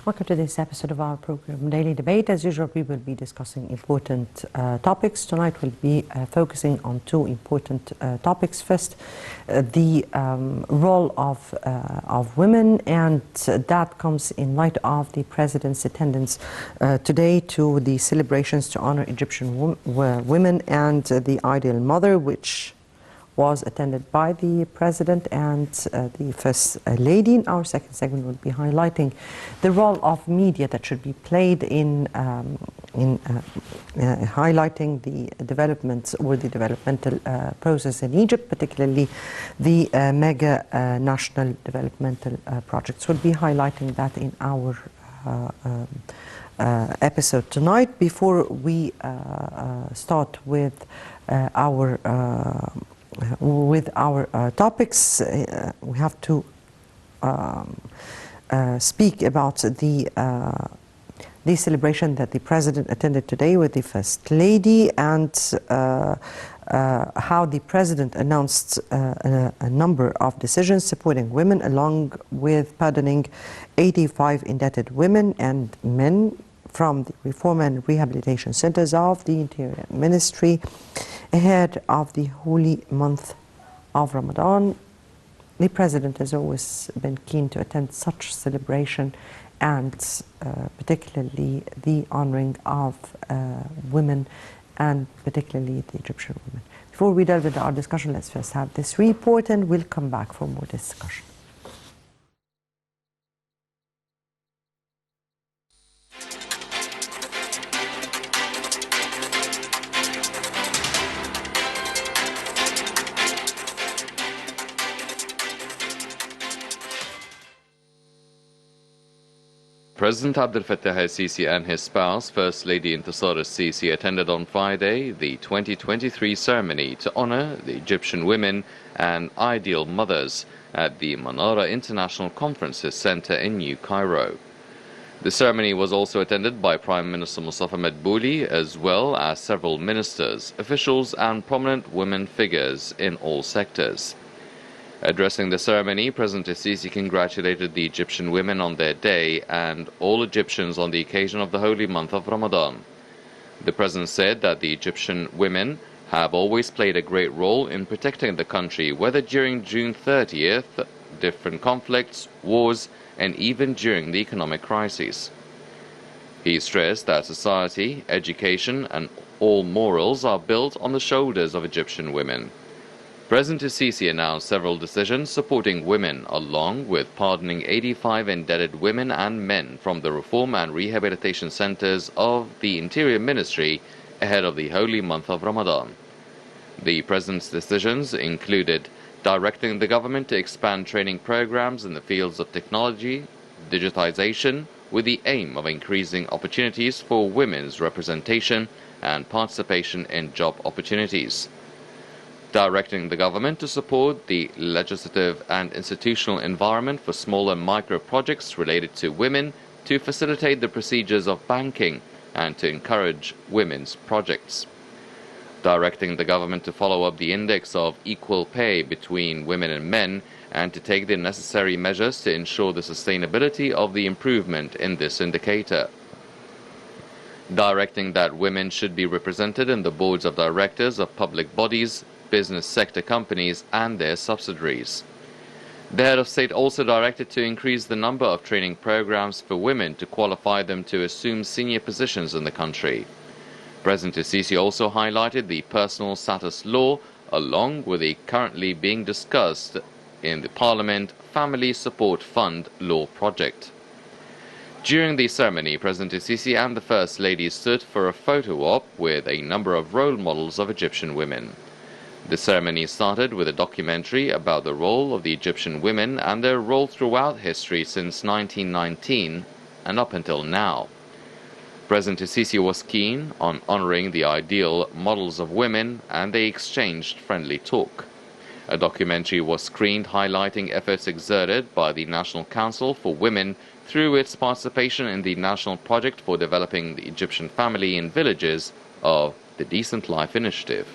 Welcome to this episode of our program, Daily Debate. As usual, we will be discussing important topics. Tonight we'll be focusing on two important topics. First, the role of women, and that comes in light of the President's attendance today to the celebrations to honor Egyptian women and the ideal mother, which was attended by the President and the First Lady. In our second segment, we'll be highlighting the role of media that should be played in highlighting the developments or the developmental process in Egypt, particularly the mega national developmental projects. We'll be highlighting that in our episode tonight. Before we start with our topics, we have to speak about the celebration that the President attended today with the First Lady, and how the President announced a number of decisions supporting women, along with pardoning 85 indebted women and men from the reform and rehabilitation centers of the Interior Ministry ahead of the holy month of Ramadan. The President has always been keen to attend such celebration, and particularly the honoring of women, and particularly the Egyptian women. Before we delve into our discussion, let's first have this report, and we'll come back for more discussion. President Abdel Fattah el-Sisi and his spouse, First Lady Intisar el-Sisi, attended on Friday the 2023 ceremony to honor the Egyptian women and ideal mothers at the Manara International Conferences Center in New Cairo. The ceremony was also attended by Prime Minister Mustafa Madbouli, as well as several ministers, officials and prominent women figures in all sectors. Addressing the ceremony, President el-Sisi congratulated the Egyptian women on their day and all Egyptians on the occasion of the holy month of Ramadan. The President said that the Egyptian women have always played a great role in protecting the country, whether during June 30th, different conflicts, wars, and even during the economic crises. He stressed that society, education, and all morals are built on the shoulders of Egyptian women. President el-Sisi announced several decisions supporting women, along with pardoning 85 indebted women and men from the reform and rehabilitation centers of the Interior Ministry ahead of the holy month of Ramadan. The President's decisions included directing the government to expand training programs in the fields of technology, digitization, with the aim of increasing opportunities for women's representation and participation in job opportunities. Directing the government to support the legislative and institutional environment for small and micro projects related to women, to facilitate the procedures of banking and to encourage women's projects. Directing the government to follow up the index of equal pay between women and men, and to take the necessary measures to ensure the sustainability of the improvement in this indicator. Directing that women should be represented in the boards of directors of public bodies, business sector companies and their subsidiaries. The head of state also directed to increase the number of training programs for women to qualify them to assume senior positions in the country. President el-Sisi also highlighted the personal status law, along with the currently being discussed in the Parliament Family Support Fund law project. During the ceremony, President el-Sisi and the First Lady stood for a photo op with a number of role models of Egyptian women. The ceremony started with a documentary about the role of the Egyptian women and their role throughout history since 1919 and up until now. President el-Sisi was keen on honoring the ideal models of women, and they exchanged friendly talk. A documentary was screened highlighting efforts exerted by the National Council for Women through its participation in the National Project for Developing the Egyptian Family in Villages of the Decent Life Initiative.